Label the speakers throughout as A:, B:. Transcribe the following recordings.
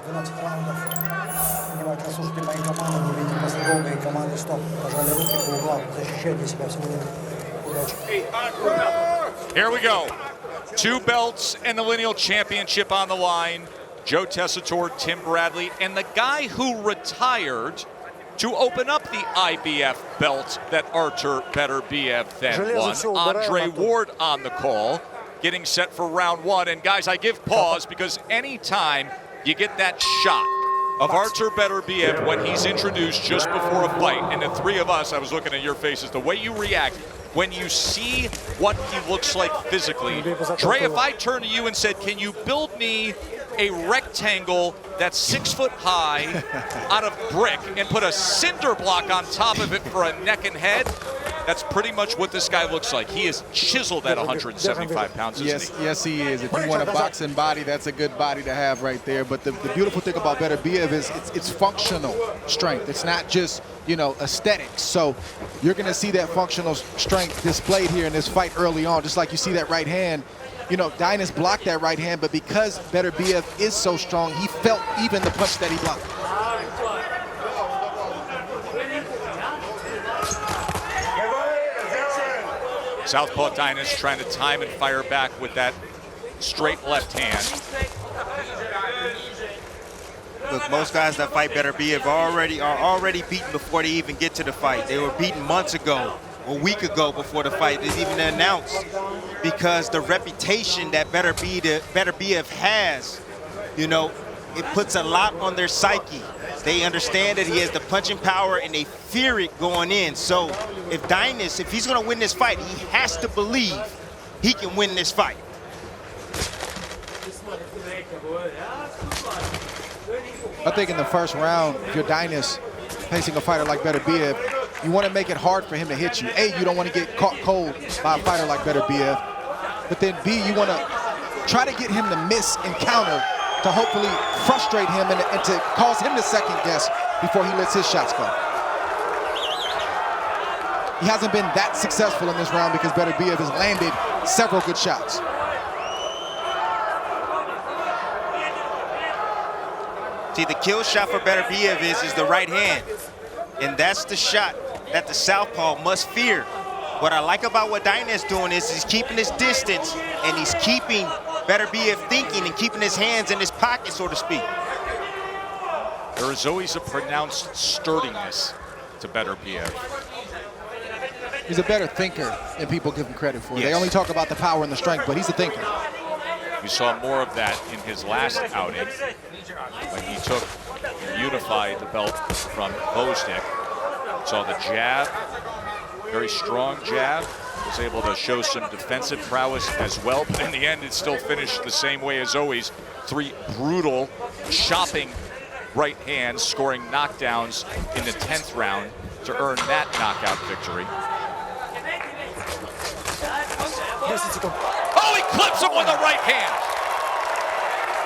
A: 12 раундов. Внимательно слушайте мои команды, вы видите после долгой команды стоп. Пожали руки по углам, защищайте себя всему миру. Удачи.
B: Here we go. 2 belts and the lineal championship on the line. Joe Tessitore, Tim Bradley, and the guy who retired to open up the IBF belt that Artur Beterbiev then won. Andre Ward on the call, getting set for round 1. And guys, I give pause because anytime you get that shot of Artur Beterbiev when he's introduced just before a fight, and the 3 of us, I was looking at your faces, the way you react when you see what he looks like physically. Dre, if I turned to you and said, can you build me a rectangle that's 6 foot high out of brick and put a cinder block on top of it for a neck and head, that's pretty much what this guy looks like. He is chiseled at 175 pounds, isn't he?
C: Yes, he is. If you want a boxing body, that's a good body to have right there. But the beautiful thing about Beterbiev is it's functional strength. It's not just, you know, aesthetics. So you're going to see that functional strength displayed here in this fight early on, just like you see that right hand. You know, Deines blocked that right hand, but because Beterbiev is so strong, he felt even the punch that he blocked.
B: Southpaw Deines trying to time and fire back with that straight left hand.
D: Look, most guys that fight Beterbiev are already beaten before they even get to the fight. They were beaten months ago, a week ago before the fight is even announced, because the reputation that Beterbiev has, you know, it puts a lot on their psyche. They understand that he has the punching power and they fear it going in. So if Deines, if he's going to win this fight, he has to believe he can win this fight.
C: I think in the first round, if you're Deines facing a fighter like Beterbiev, you want to make it hard for him to hit you. A, you don't want to get caught cold by a fighter like Beterbiev. But then B, you want to try to get him to miss and counter to hopefully frustrate him and to cause him to second guess before he lets his shots go. He hasn't been that successful in this round because Beterbiev has landed several good shots.
D: See, the kill shot for Beterbiev is the right hand. And that's the shot that the southpaw must fear. What I like about what Deines doing is he's keeping his distance and he's keeping Beterbiev thinking and keeping his hands in his pocket, so to speak.
B: There is always a pronounced sturdiness to Beterbiev.
C: He's a better thinker than people give him credit for.
D: Yes.
C: They only talk about the power and the strength, but he's a thinker.
B: We saw more of that in his last outing when he took and unified the belt from Bozdik. Saw the jab, very strong jab, was able to show some defensive prowess as well, but in the end it still finished the same way as always. 3 brutal, chopping right hands, scoring knockdowns in the 10th round to earn that knockout victory. Oh, he clips him with a right hand.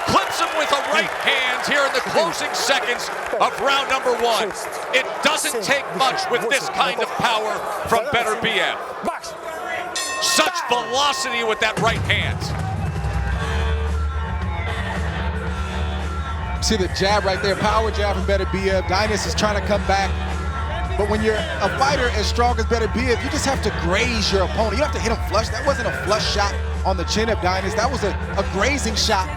B: Clips him with a right hand here in the closing seconds of round number 1. It doesn't take much with this kind of power from Beterbiev. Such velocity with that right hand.
C: See the jab right there, power jab from Beterbiev. Deines is trying to come back. But when you're a fighter as strong as Beterbiev, you just have to graze your opponent. You have to hit him flush. That wasn't a flush shot on the chin of Deines. That was a grazing shot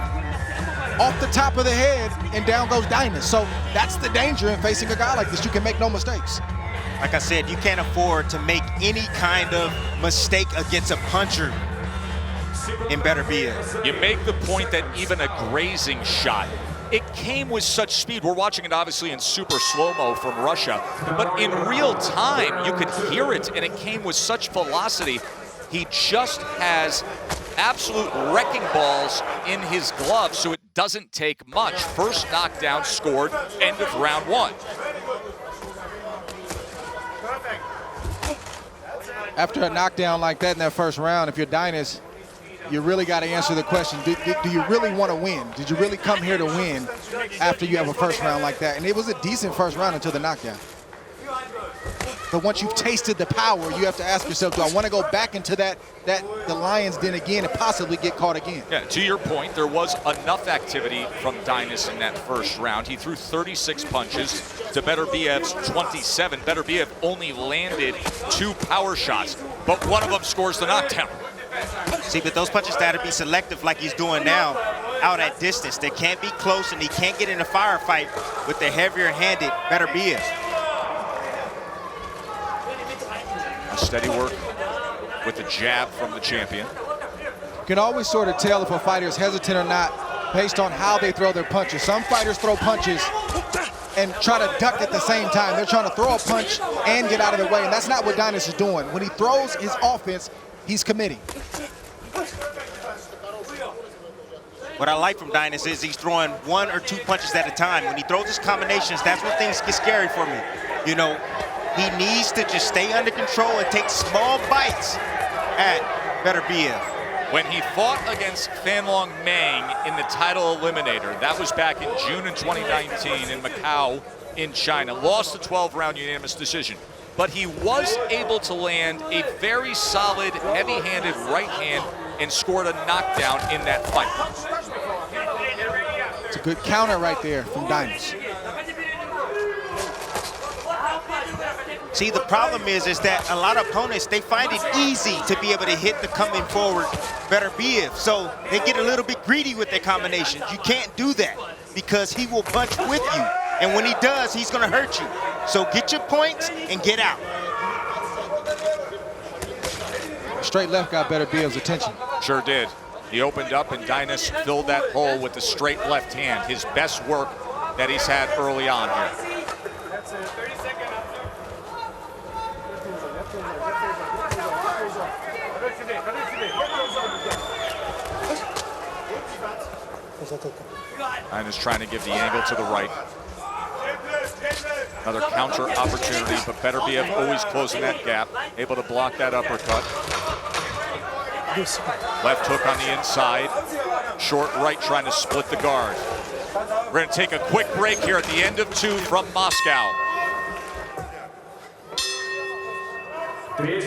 C: off the top of the head, and down goes Deines. So that's the danger in facing a guy like this. You can make no mistakes.
D: Like I said, you can't afford to make any kind of mistake against a puncher in Beterbiev.
B: You make the point that even a grazing shot, it came with such speed. We're watching it obviously in super slow-mo from Russia, but in real time, you could hear it, and it came with such velocity. He just has absolute wrecking balls in his glove, so it doesn't take much. First knockdown scored, end of round 1.
C: After a knockdown like that in that first round, if you're Deines, you really got to answer the question, do you really want to win? Did you really come here to win after you have a first round like that? And it was a decent first round until the knockdown. But once you've tasted the power, you have to ask yourself, do I want to go back into the lion's den again and possibly get caught again?
B: Yeah, to your point, there was enough activity from Deines in that first round. He threw 36 punches to Beterbiev's 27. Beterbiev only landed 2 power shots, but one of them scores the knockdown.
D: See, but those punches got to be selective like he's doing now, out at distance. They can't be close, and he can't get in a firefight with the heavier-handed Beterbiev.
B: A steady work with the jab from the champion.
C: You can always sort of tell if a fighter is hesitant or not based on how they throw their punches. Some fighters throw punches and try to duck at the same time. They're trying to throw a punch and get out of the way, and that's not what Deines is doing. When he throws his offense, he's committing.
D: What I like from Deines is he's throwing 1 or 2 punches at a time. When he throws his combinations, that's when things get scary for me. You know, he needs to just stay under control and take small bites at Beterbiev.
B: When he fought against Fanlong Mang in the title eliminator, that was back in June in 2019 in Macau in China, lost the 12-round unanimous decision. But he was able to land a very solid, heavy-handed right hand and scored a knockdown in that fight.
C: It's a good counter right there from Deines.
D: See, the problem is that a lot of opponents, they find it easy to be able to hit the coming forward Beterbiev. So they get a little bit greedy with their combinations. You can't do that because he will punch with you. And when he does, he's going to hurt you. So get your points and get out.
C: Straight left got Beterbiev's attention.
B: Sure did. He opened up and Deines filled that hole with the straight left hand, his best work that he's had early on here. Deines trying to give the angle to the right. Another counter opportunity, but Beterbiev always closing that gap, able to block that uppercut. Left hook on the inside. Short right trying to split the guard. We're going to take a quick break here at the end of 2 from Moscow.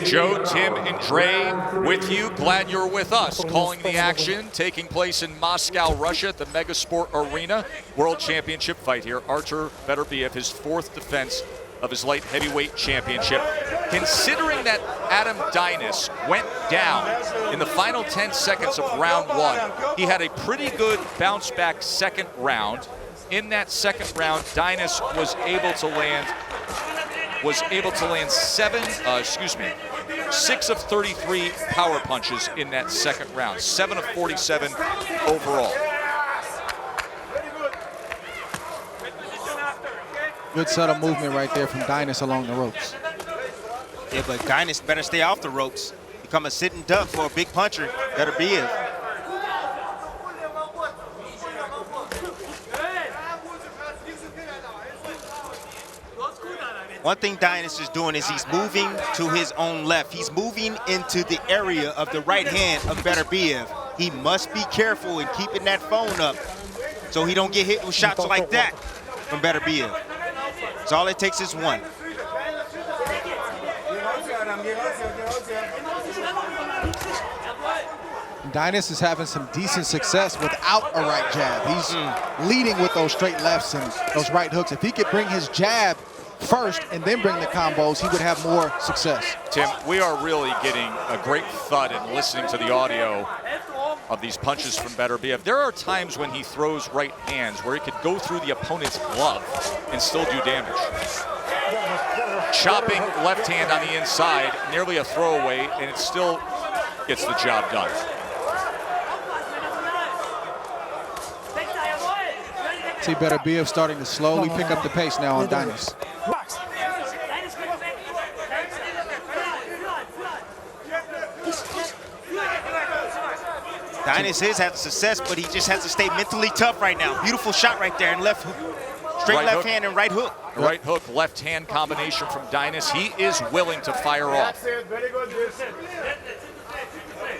B: Joe, Tim, and Dre with you. Glad you're with us. Calling the action taking place in Moscow, Russia at the Megasport Arena. World Championship fight here. Artur Beterbiev, his 4th defense of his light heavyweight championship. Considering that Adam Deines went down in the final 10 seconds of round 1, he had a pretty good bounce back second round. In that second round, Deines was able to land 6 of 33 power punches in that second round, 7 of 47 overall.
C: Good subtle movement right there from Deines along the ropes.
D: Yeah, but Deines better stay off the ropes. Become a sitting duck for a big puncher. Beterbiev. One thing Deines is doing is he's moving to his own left. He's moving into the area of the right hand of Beterbiev. He must be careful in keeping that phone up so he don't get hit with shots like that from Beterbiev. So all it takes is one.
C: Deines is having some decent success without a right jab. He's leading with those straight lefts and those right hooks. If he could bring his jab first and then bring the combos, he would have more success.
B: Tim, we are really getting a great thud in listening to the audio of these punches from Beterbiev. There are times when he throws right hands where he could go through the opponent's glove and still do damage. Chopping left hand on the inside, nearly a throwaway, and it still gets the job done.
C: See Beterbiev starting to slowly pick up the pace now on Deines.
D: Deines is having success, but he just has to stay mentally tough right now. Beautiful shot right there, and left hook. Straight right left hook. Hand and right hook.
B: Right hook, left hand combination from Deines. He is willing to fire off.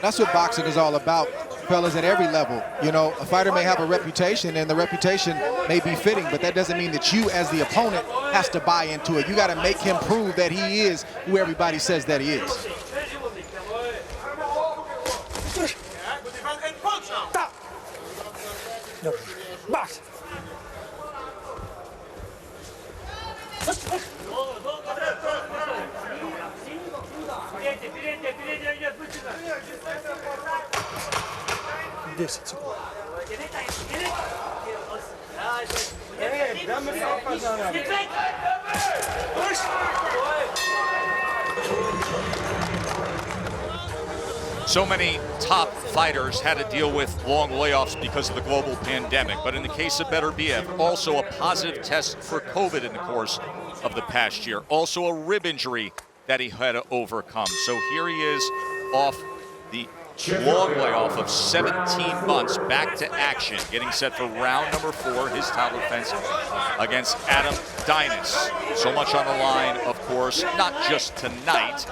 C: That's what boxing is all about. fellas, at every level. You know, a fighter may have a reputation, and the reputation may be fitting, but that doesn't mean that you, as the opponent, has to buy into it. You got to make him prove that he is who everybody says that he is.
A: Box.
B: So many top fighters had to deal with long layoffs because of the global pandemic. But in the case of Beterbiev, also a positive test for COVID in the course of the past year. Also a rib injury that he had to overcome. So here he is off the long layoff of 17 months, back to action, getting set for round number 4, his title defense against Adam Deines. So much on the line, of course, not just tonight,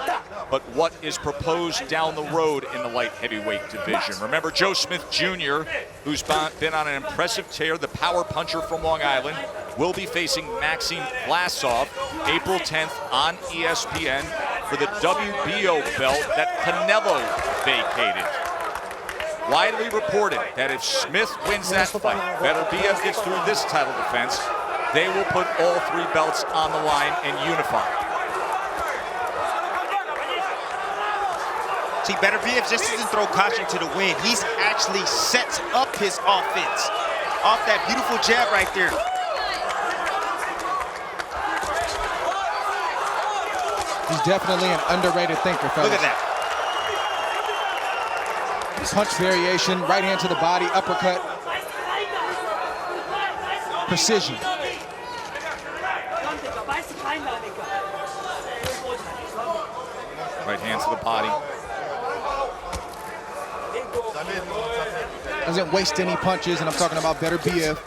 B: but what is proposed down the road in the light heavyweight division. Remember, Joe Smith Jr., who's been on an impressive tear, the power puncher from Long Island, will be facing Maxim Vlasov April 10th on ESPN for the WBO belt that Canelo vacated. Widely reported that if Smith wins that fight, Beterbiev gets through this title defense, they will put all 3 belts on the line and unify.
D: See, Beterbiev just doesn't throw caution to the wind. He's actually sets up his offense off that beautiful jab right there.
C: He's definitely an underrated thinker, fellas.
D: Look at that.
C: Punch variation, right hand to the body, uppercut. Precision.
B: Right hand to the body.
C: Doesn't waste any punches, and I'm talking about Beterbiev.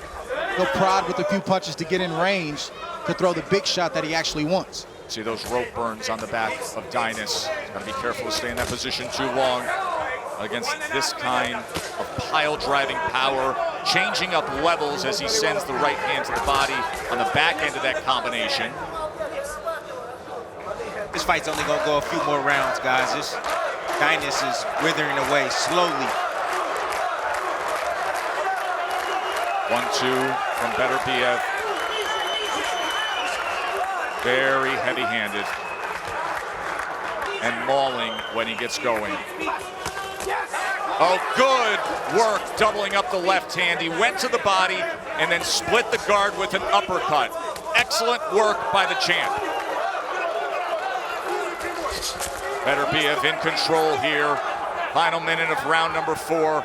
C: He'll prod with a few punches to get in range to throw the big shot that he actually wants.
B: See those rope burns on the back of Deines. Got to be careful to stay in that position too long against this kind of pile-driving power, changing up levels as he sends the right hand to the body on the back end of that combination.
D: This fight's only gonna go a few more rounds, guys. This Deines is withering away slowly.
B: 1-2 from Beterbiev. Very heavy-handed and mauling when he gets going. Oh, good work doubling up the left hand. He went to the body and then split the guard with an uppercut. Excellent work by the champ. Beterbiev in control here. Final minute of round number 4.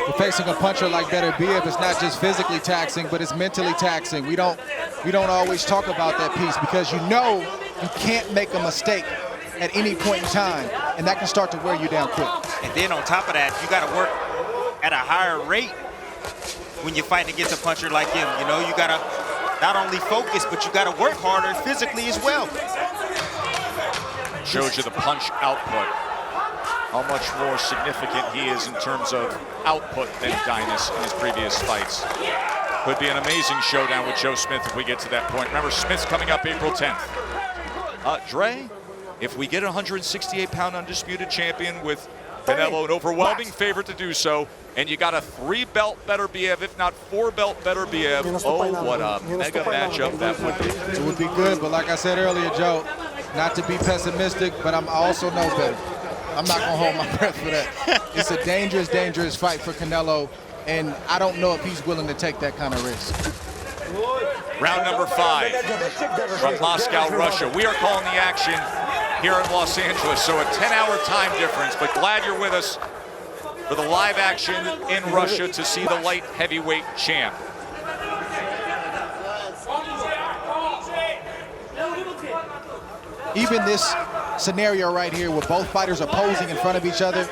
C: We're facing a puncher like Beterbiev. It's not just physically taxing, but it's mentally taxing. We don't always talk about that piece because you know you can't make a mistake at any point in time, and that can start to wear you down quick.
D: And then on top of that, you got to work at a higher rate when you're fighting against a puncher like him. You know, you got to not only focus, but you got to work harder physically as well.
B: Shows you the punch output. How much more significant he is in terms of output than Deines in his previous fights. Could be an amazing showdown with Joe Smith if we get to that point. Remember, Smith's coming up April 10th. Dre, if we get a 168-pound undisputed champion with Canelo, an overwhelming favorite to do so, and you got a 3-belt Beterbiev, if not 4-belt Beterbiev, oh, what a mega matchup that would be.
C: It would be good, but like I said earlier, Joe, not to be pessimistic, but I also know better. I'm not gonna hold my breath for that. It's a dangerous, dangerous fight for Canelo, and I don't know if he's willing to take that kind of risk.
B: Round number 5 from Moscow, Russia. We are calling the action here in Los Angeles, so a 10-hour time difference, but glad you're with us for the live action in Russia to see the light heavyweight champ.
C: Even this scenario right here where both fighters are posing in front of each other,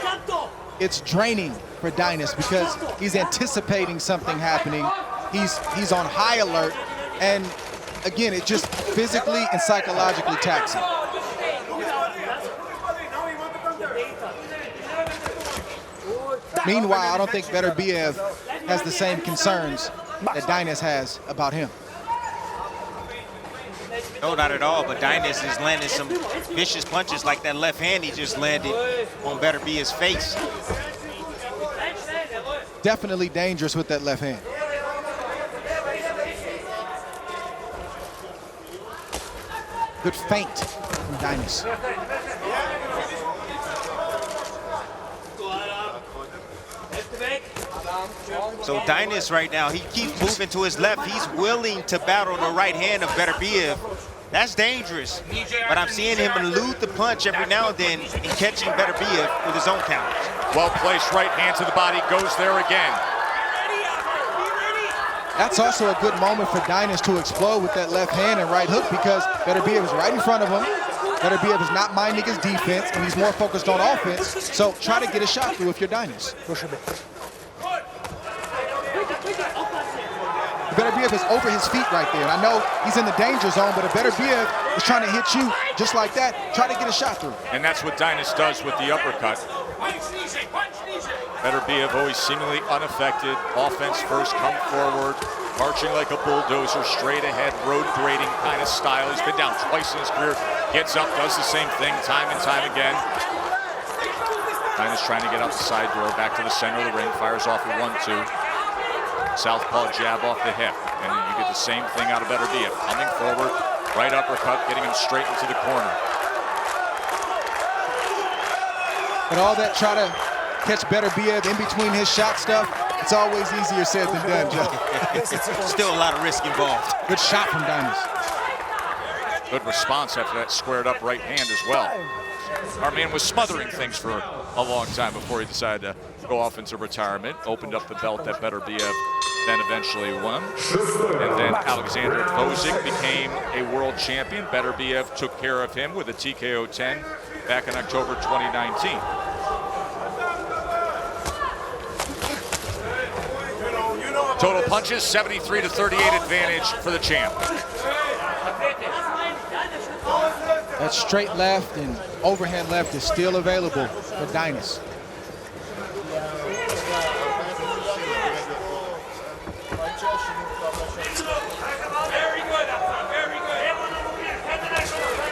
C: it's draining for Deines because he's anticipating something happening. He's on high alert, and again, it just physically and psychologically taxing. Meanwhile, I don't think Beterbiev has the same concerns that Deines has about him.
D: No, not at all, but Deines is landing some vicious punches like that left hand he just landed on Beterbiev's face.
C: Definitely dangerous with that left hand. Good feint from Deines.
D: So Deines right now, he keeps moving to his left. He's willing to battle the right hand of Beterbiev. That's dangerous. But I'm seeing him elude the punch every now and then and catching Beterbiev with his own counters.
B: Well-placed right hand to the body, goes there again.
C: That's also a good moment for Deines to explode with that left hand and right hook, because Beterbiev is right in front of him. Beterbiev is not minding his defense, and he's more focused on offense. So try to get a shot through if you're Deines. Beterbiev is over his feet right there. And I know he's in the danger zone, but if Beterbiev is trying to hit you just like that, try to get a shot through.
B: And that's what Deines does with the uppercut. Beterbiev always seemingly unaffected. Offense first, come forward, marching like a bulldozer, straight ahead, road grading kind of style. He's been down twice in his career, gets up, does the same thing time and time again. Deines trying to get out the side door, back to the center of the ring, fires off a 1-2. Southpaw jab off the hip, and you get the same thing out of Beterbiev. Coming forward, right uppercut, getting him straight into the corner.
C: But all that try to catch Beterbiev in between his shot stuff, it's always easier said than done, Joe.
D: Still a lot of risk involved.
C: Good shot from Deines.
B: Good response after that squared up right hand as well. Our man was smothering things for a long time before he decided to go off into retirement. Opened up the belt that Beterbiev then eventually won. And then Alexander Dvořák became a world champion. Beterbiev took care of him with a TKO 10 back in October 2019. Total punches, 73-38 advantage for the champ.
C: That straight left and overhand left is still available for Deines.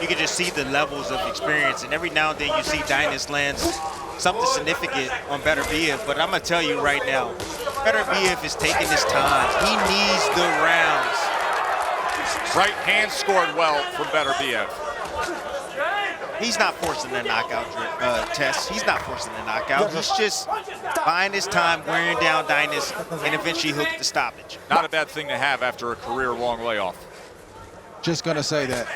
D: You can just see the levels of experience, and every now and then you see Deines lands something significant on Beterbiev, but I'm gonna tell you right now, Beterbiev is taking his time. He needs the rounds.
B: Right hand scored well from Beterbiev.
D: He's not forcing the knockout test. He's not forcing the knockout. He's just buying his time, wearing down Deines, and eventually he'll get the stoppage.
B: Not a bad thing to have after a career-long layoff.
C: Just gonna say that.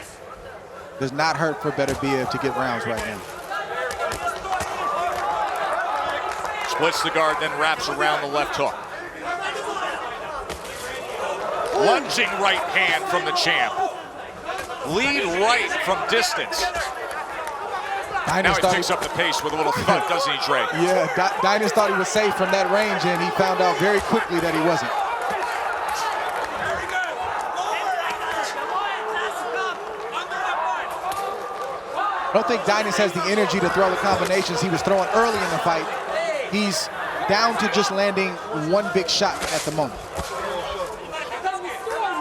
C: Does not hurt for Beterbiev to get rounds right now.
B: Splits the guard, then wraps around the left hook. Lunging right hand from the champ. Lead right from distance. Now he picks up the pace with a little thud, doesn't he, Trey?
C: Yeah, Deines thought he was safe from that range, and he found out very quickly that he wasn't. I don't think Deines has the energy to throw the combinations he was throwing early in the fight. He's down to just landing one big shot at the moment.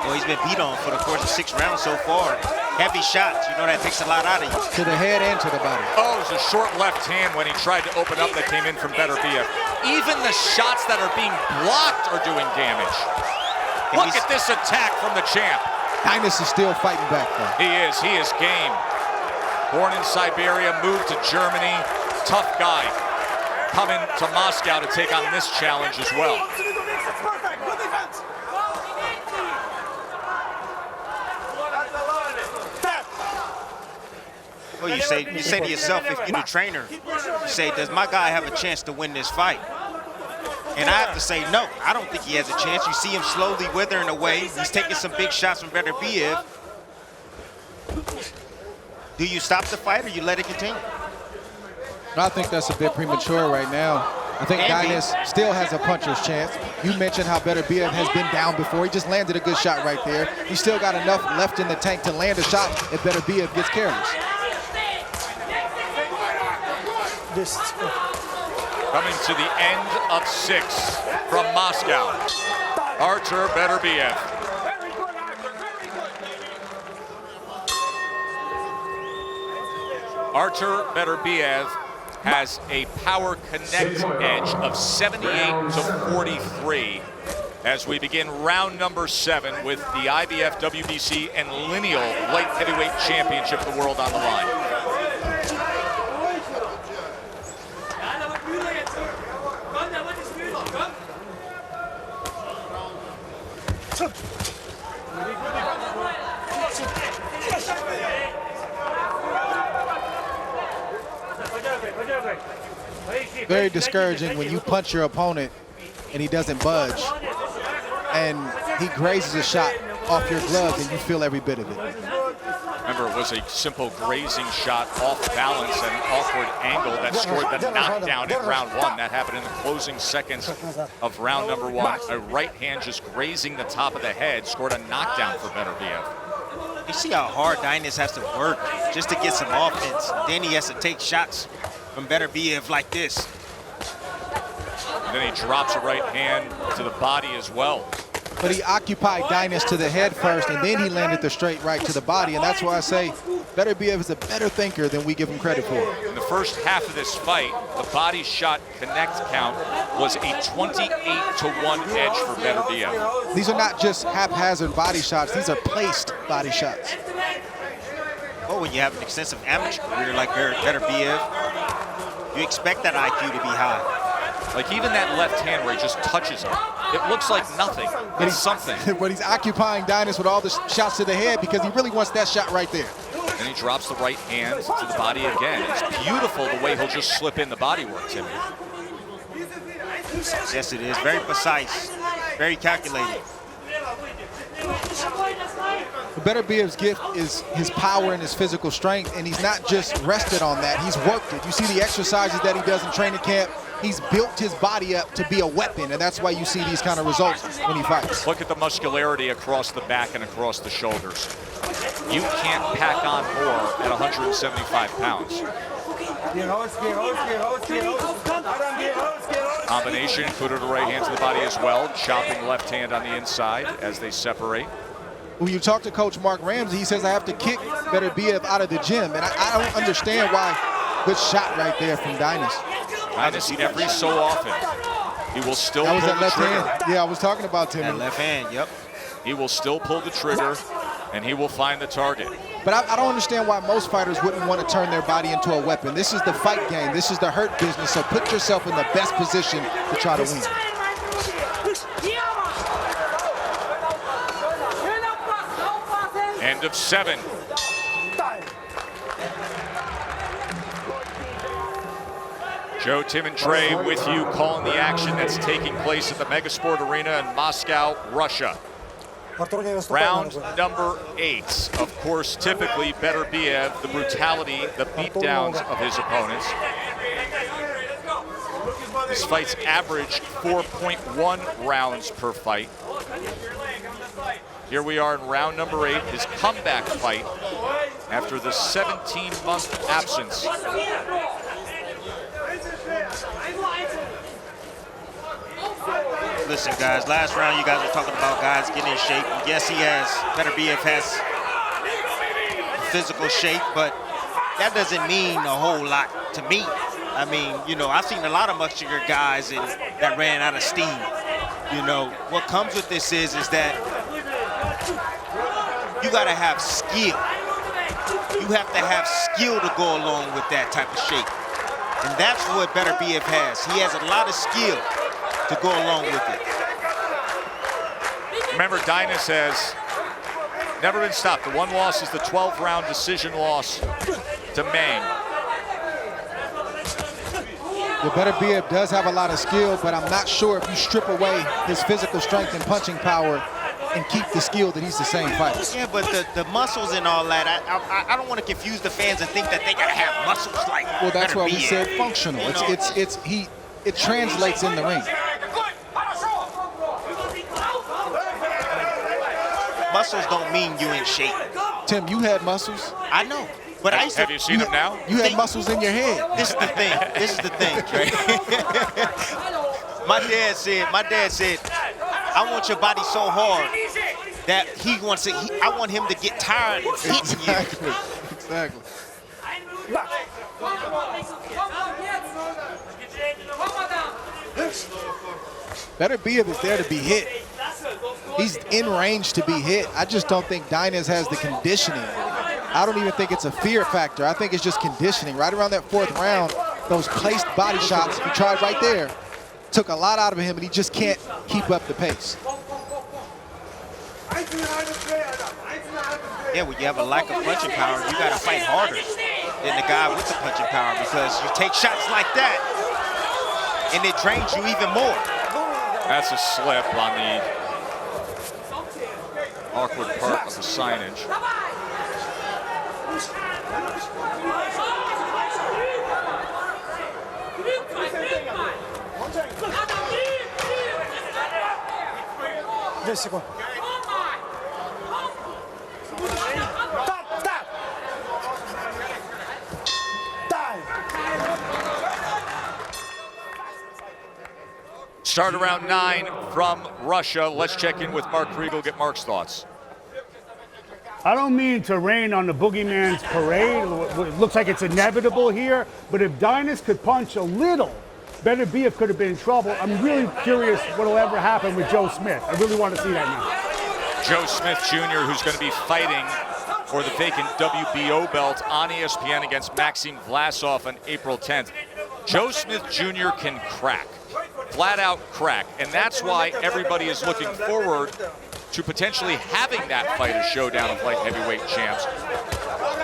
D: Well, he's been beat on for the course of 6 rounds so far. Heavy shots, you know that takes a lot out of you.
C: To the head and to the body.
B: Oh, it was a short left hand when he tried to open up that came in from Beterbiev. Even the shots that are being blocked are doing damage. Look at this attack from the champ.
C: Deines is still fighting back, though.
B: He is game. Born in Siberia, moved to Germany. Tough guy. Coming to Moscow to take on this challenge as well.
D: Well, you say to yourself, if you're the trainer, you say, does my guy have a chance to win this fight? And I have to say, no, I don't think he has a chance. You see him slowly withering away. He's taking some big shots from Beterbiev. Do you stop the fight or you let it continue?
C: I think that's a bit premature right now. I think Deines still has a puncher's chance. You mentioned how Beterbiev has been down before. He just landed a good shot right there. He's still got enough left in the tank to land a shot if Beterbiev gets careless.
B: Coming to the end of 6 from Moscow, Artur Beterbiev. Artur Beterbiev has a power connect edge of 78-43 as we begin round number 7 with the IBF, WBC, and lineal light heavyweight championship of the world on the line.
C: Very discouraging when you punch your opponent and he doesn't budge, and he grazes a shot off your glove and you feel every bit of it.
B: Remember, it was a simple grazing shot off balance and an awkward angle that scored the knockdown in round 1. That happened in the closing seconds of round number 1. A right hand just grazing the top of the head scored a knockdown for Beterbiev.
D: You see how hard Deines has to work just to get some offense. Then he has to take shots from Beterbiev like this.
B: And then he drops a right hand to the body as well.
C: But he occupied Deines to the head first, and then he landed the straight right to the body, and that's why I say Beterbiev is a better thinker than we give him credit for.
B: In the first half of this fight, the body shot connect count was a 28-1 edge for Beterbiev.
C: These are not just haphazard body shots, these are placed body shots.
D: Well, when you have an extensive amateur career like Beterbiev, you expect that IQ to be high.
B: Like even that left hand where he just touches him, it looks like nothing. It's something.
C: But he's occupying Deines with all the shots to the head because he really wants that shot right there.
B: And he drops the right hand to the body again. It's beautiful the way he'll just slip in the body work, Timmy.
D: Yes, it is. Very precise, very calculated.
C: Beterbiev's gift is his power and his physical strength, and he's not just rested on that, he's worked it. You see the exercises that he does in training camp. He's built his body up to be a weapon, and that's why you see these kind of results when he fights.
B: Look at the muscularity across the back and across the shoulders. You can't pack on more at 175 pounds. Combination, included a right hand to the body as well, chopping left hand on the inside as they separate.
C: When you talk to Coach Mark Ramsey, he says, I have to kick Beterbiev out of the gym, and I don't understand why. Good shot right there from Deines.
B: Deines, every so often, he will still pull the trigger.
C: Hand. Yeah, I was talking about Timmy.
D: That left hand, yep.
B: He will still pull the trigger, and he will find the target.
C: But I don't understand why most fighters wouldn't want to turn their body into a weapon. This is the fight game. This is the hurt business. So put yourself in the best position to try to win.
B: End of 7. Joe, Tim, and Trey with you calling the action that's taking place at the Megasport Arena in Moscow, Russia. Round number 8. Of course, typically Beterbiev, the brutality, the beatdowns of his opponents. This fight's average 4.1 rounds per fight. Here we are in round number 8, his comeback fight after the 17-month absence.
D: Listen, guys, last round you guys are talking about guys getting in shape. Yes, Beterbiev has physical shape, but that doesn't mean a whole lot to me. I mean, you know, I've seen a lot of muscular guys that ran out of steam. You know, what comes with this is that you gotta have skill. You have to have skill to go along with that type of shape. And that's what Beterbiev has. He has a lot of skill to go along with it.
B: Remember, Deines has never been stopped. The one loss is the 12-round decision loss to Mang.
C: The Beterbiev does have a lot of skill, but I'm not sure if you strip away his physical strength and punching power and keep the skill that he's the same fighter.
D: Yeah, but the muscles and all that, I don't want to confuse the fans and think that they gotta have muscles like
C: Well, that's
D: Beterbiev.
C: why we said functional.
D: You know?
C: it translates in the ring.
D: Muscles don't mean you in shape.
C: Tim, you had muscles.
D: I know. But I used to,
B: have you seen them now?
C: You had muscles in your head.
D: This is the thing. This is the thing, Trey. My dad said, I want your body so hard that I want him to get tired of hitting you.
C: Exactly. Beterbiev is there to be hit. He's in range to be hit. I just don't think Deines has the conditioning. I don't even think it's a fear factor. I think it's just conditioning. Right around that 4th round, those placed body shots he tried right there took a lot out of him, and he just can't keep up the pace.
D: Yeah, when you have a lack of punching power, you got to fight harder than the guy with the punching power, because you take shots like that, and it drains you even more.
B: That's a slip on the awkward part of the signage. Start around 9 from Russia. Let's check in with Mark Kriegel, get Mark's thoughts.
E: I don't mean to rain on the boogeyman's parade. It looks like it's inevitable here, but if Deines could punch a little, Beterbiev could have been in trouble. I'm really curious what will ever happen with Joe Smith. I really want to see that now.
B: Joe Smith Jr., who's going to be fighting for the vacant WBO belt on ESPN against Maxim Vlasov on April 10th. Joe Smith Jr. can crack, flat out crack, and that's why everybody is looking forward to potentially having that fight as showdown of light heavyweight champs.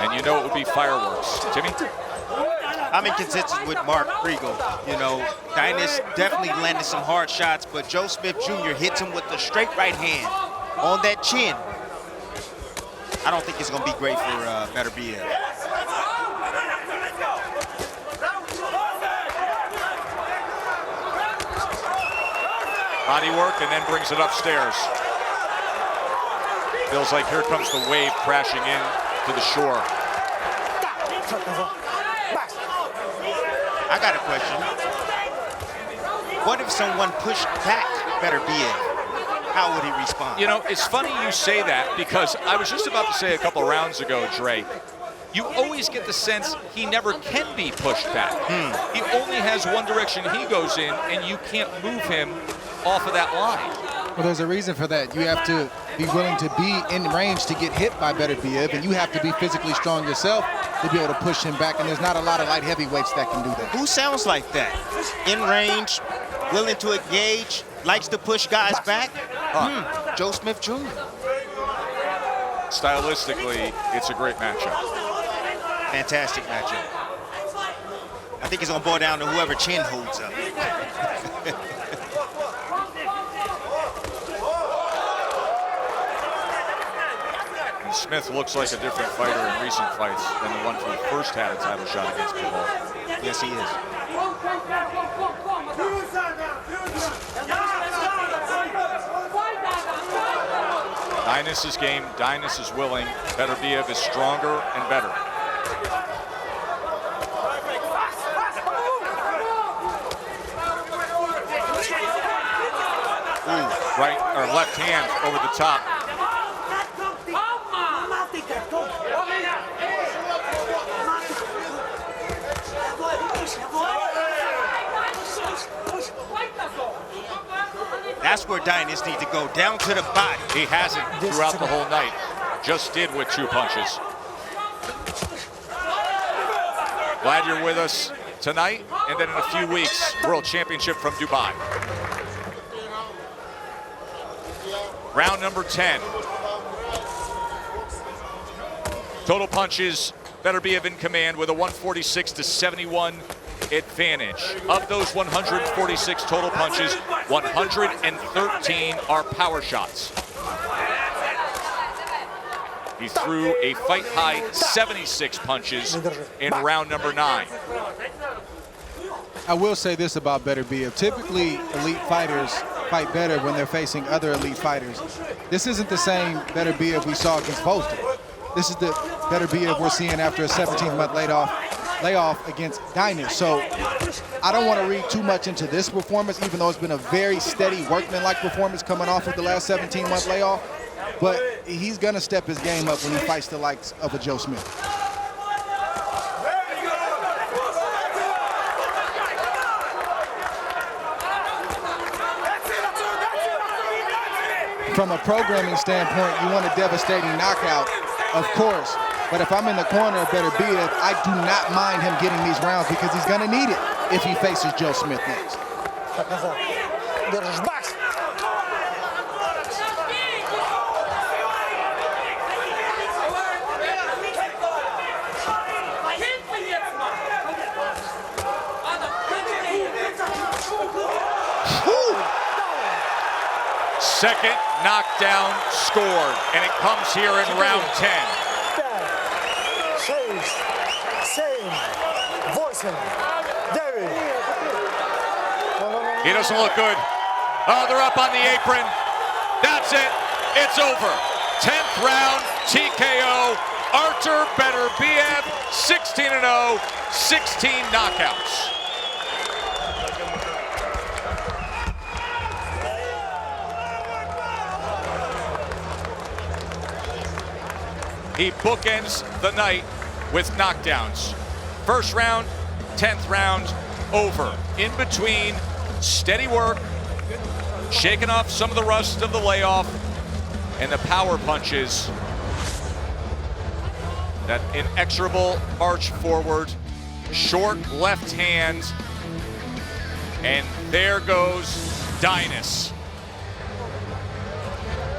B: And you know it would be fireworks. Timmy?
D: I'm in consensus with Mark Kriegel. You know, Deines definitely landed some hard shots, but Joe Smith Jr. hits him with the straight right hand on that chin. I don't think it's going to be great for Beterbiev.
B: Body work and then brings it upstairs. Feels like here comes the wave crashing in to the shore.
D: I got a question. What if someone pushed back Beterbiev? How would he respond?
B: You know, it's funny you say that, because I was just about to say a couple rounds ago, Dre, you always get the sense he never can be pushed back. He only has one direction he goes in, and you can't move him off of that line.
C: Well, there's a reason for that. You have to be willing to be in range to get hit by Beterbiev, and you have to be physically strong yourself to be able to push him back, and there's not a lot of light heavyweights that can do that.
D: Who sounds like that? In range, willing to engage, likes to push guys back? Joe Smith Jr.
B: Stylistically, it's a great matchup.
D: Fantastic matchup. I think it's going to boil down to whoever chin holds up.
B: And Smith looks like a different fighter in recent fights than the one who first had a title shot against Bivol.
D: Yes, he is.
B: Deines is game, Deines is willing. Beterbiev is stronger and better. Ooh, right or left hand over the top.
D: That's where Deines needs to go, down to the body.
B: He hasn't throughout the whole night. Just did with 2 punches. Glad you're with us tonight, and then in a few weeks, World Championship from Dubai. Round number 10. Total punches, Beterbiev in command with a 146-71 advantage. Of those 146 total punches, 113 are power shots. He threw a fight-high 76 punches in round number 9.
C: I will say this about Beterbiev. Typically, elite fighters fight better when they're facing other elite fighters. This isn't the same Beterbiev we saw against Poston. This is the Beterbiev we're seeing after a 17-month layoff against Deines. So I don't want to read too much into this performance, even though it's been a very steady workmanlike performance coming off of the last 17-month layoff. But he's going to step his game up when he fights the likes of a Joe Smith. From a programming standpoint, you want a devastating knockout, of course. But if I'm in the corner of Beterbiev, I do not mind him getting these rounds because he's going to need it if he faces Joe Smith next.
B: Second knockdown scored, and it comes here in round 10. He doesn't look good. Oh, they're up on the apron. That's it. It's over. 10th round, TKO. Artur Beterbiev, 16-0, 16 knockouts. He bookends the night with knockdowns. First round, 10th round, over. In between, steady work, shaking off some of the rust of the layoff, and the power punches. That inexorable march forward, short left hand, and there goes Deines.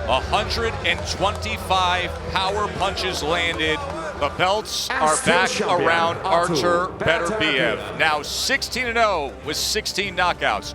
B: 125 power punches landed. The belts are back around Artur Beterbiev. Now 16-0 with 16 knockouts.